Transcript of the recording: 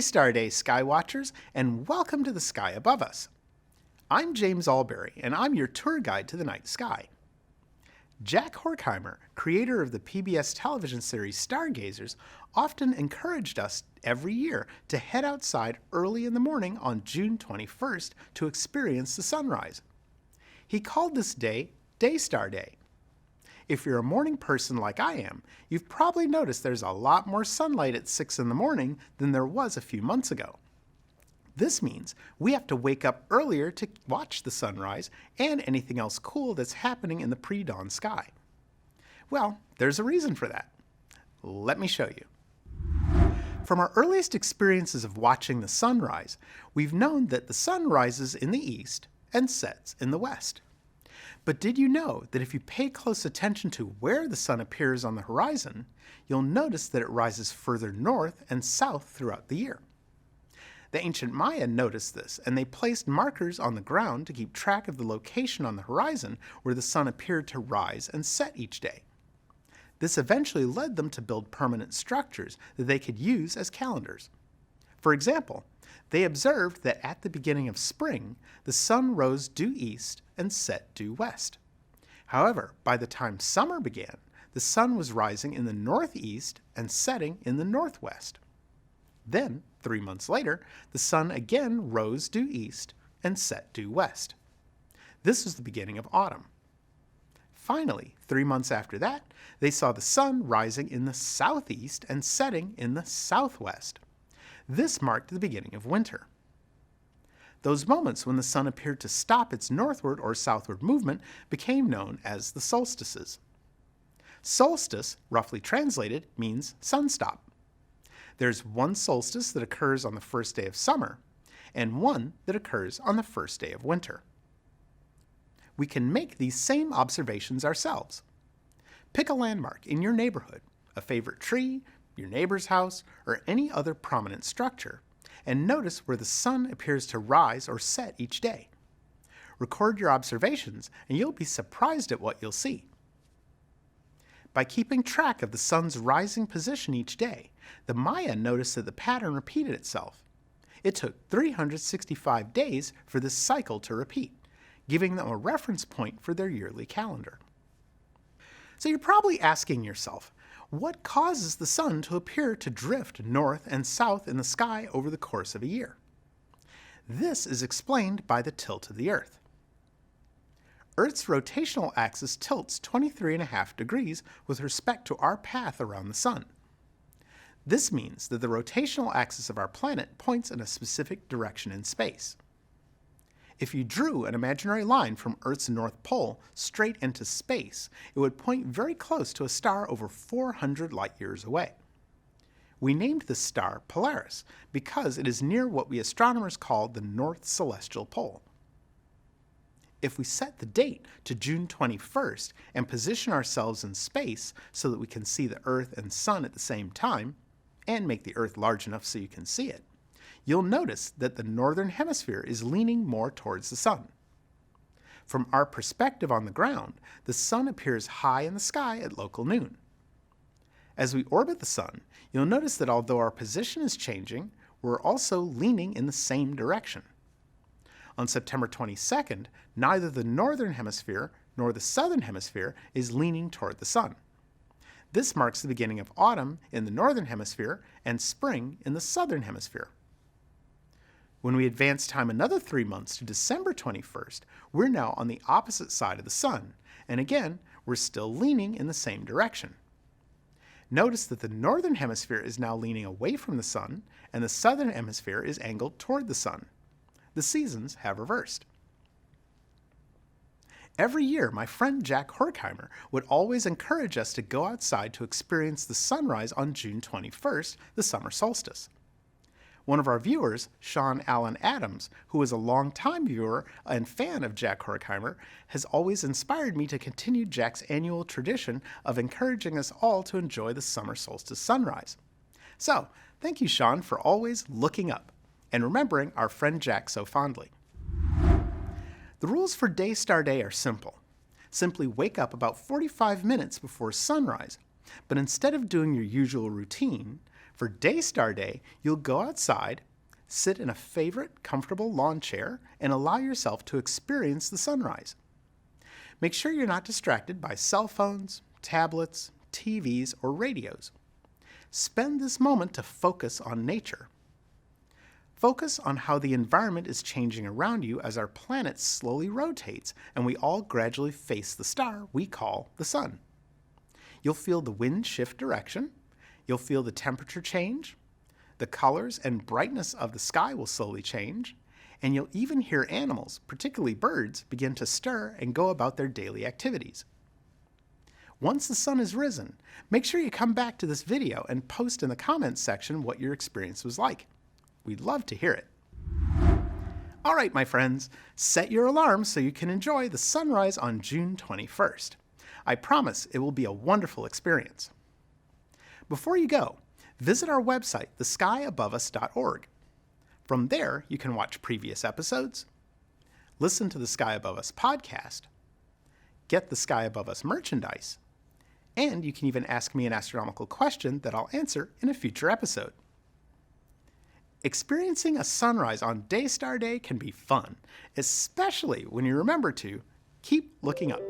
Star Day, Sky Watchers, and welcome to the sky above us. I'm James Albury, and I'm your tour guide to the night sky. Jack Horkheimer, creator of the PBS television series Stargazers, often encouraged us every year to head outside early in the morning on June 21st to experience the sunrise. He called this day Day Star Day. If you're a morning person like I am, you've probably noticed there's a lot more sunlight at 6 in the morning than there was a few months ago. This means we have to wake up earlier to watch the sunrise and anything else cool that's happening in the pre-dawn sky. Well, there's a reason for that. Let me show you. From our earliest experiences of watching the sunrise, we've known that the sun rises in the east and sets in the west. But did you know that if you pay close attention to where the sun appears on the horizon, you'll notice that it rises further north and south throughout the year? The ancient Maya noticed this, and they placed markers on the ground to keep track of the location on the horizon where the sun appeared to rise and set each day. This eventually led them to build permanent structures that they could use as calendars. For example, they observed that at the beginning of spring, the sun rose due east and set due west. However, by the time summer began, the sun was rising in the northeast and setting in the northwest. Then, 3 months later, the sun again rose due east and set due west. This was the beginning of autumn. Finally, 3 months after that, they saw the sun rising in the southeast and setting in the southwest. This marked the beginning of winter. Those moments when the sun appeared to stop its northward or southward movement became known as the solstices. Solstice, roughly translated, means sunstop. There's one solstice that occurs on the first day of summer, and one that occurs on the first day of winter. We can make these same observations ourselves. Pick a landmark in your neighborhood, a favorite tree, your neighbor's house, or any other prominent structure, and notice where the sun appears to rise or set each day. Record your observations, and you'll be surprised at what you'll see. By keeping track of the sun's rising position each day, the Maya noticed that the pattern repeated itself. It took 365 days for this cycle to repeat, giving them a reference point for their yearly calendar. So you're probably asking yourself, what causes the sun to appear to drift north and south in the sky over the course of a year? This is explained by the tilt of the Earth. Earth's rotational axis tilts 23.5 degrees with respect to our path around the sun. This means that the rotational axis of our planet points in a specific direction in space. If you drew an imaginary line from Earth's North Pole straight into space, it would point very close to a star over 400 light-years away. We named this star Polaris because it is near what we astronomers call the North Celestial Pole. If we set the date to June 21st and position ourselves in space so that we can see the Earth and Sun at the same time, and make the Earth large enough so you can see it, you'll notice that the northern hemisphere is leaning more towards the sun. From our perspective on the ground, the sun appears high in the sky at local noon. As we orbit the sun, you'll notice that although our position is changing, we're also leaning in the same direction. On September 22nd, neither the northern hemisphere nor the southern hemisphere is leaning toward the sun. This marks the beginning of autumn in the northern hemisphere and spring in the southern hemisphere. When we advance time another 3 months to December 21st, we're now on the opposite side of the sun, and again, we're still leaning in the same direction. Notice that the northern hemisphere is now leaning away from the sun, and the southern hemisphere is angled toward the sun. The seasons have reversed. Every year, my friend Jack Horkheimer would always encourage us to go outside to experience the sunrise on June 21st, the summer solstice. One of our viewers, Sean Allen Adams, who is a longtime viewer and fan of Jack Horkheimer, has always inspired me to continue Jack's annual tradition of encouraging us all to enjoy the summer solstice sunrise. So, thank you, Sean, for always looking up and remembering our friend Jack so fondly. The rules for Day Star Day are simple. Simply wake up about 45 minutes before sunrise, but instead of doing your usual routine, For Daystar Day, you'll go outside, sit in a favorite comfortable lawn chair, and allow yourself to experience the sunrise. Make sure you're not distracted by cell phones, tablets, TVs, or radios. Spend this moment to focus on nature. Focus on how the environment is changing around you as our planet slowly rotates and we all gradually face the star we call the sun. You'll feel the wind shift direction. You'll feel the temperature change. The colors and brightness of the sky will slowly change. And you'll even hear animals, particularly birds, begin to stir and go about their daily activities. Once the sun is risen, make sure you come back to this video and post in the comments section what your experience was like. We'd love to hear it. All right, my friends, set your alarms so you can enjoy the sunrise on June 21st. I promise it will be a wonderful experience. Before you go, visit our website, theskyaboveus.org. From there, you can watch previous episodes, listen to the Sky Above Us podcast, get the Sky Above Us merchandise, and you can even ask me an astronomical question that I'll answer in a future episode. Experiencing a sunrise on Daystar Day can be fun, especially when you remember to keep looking up.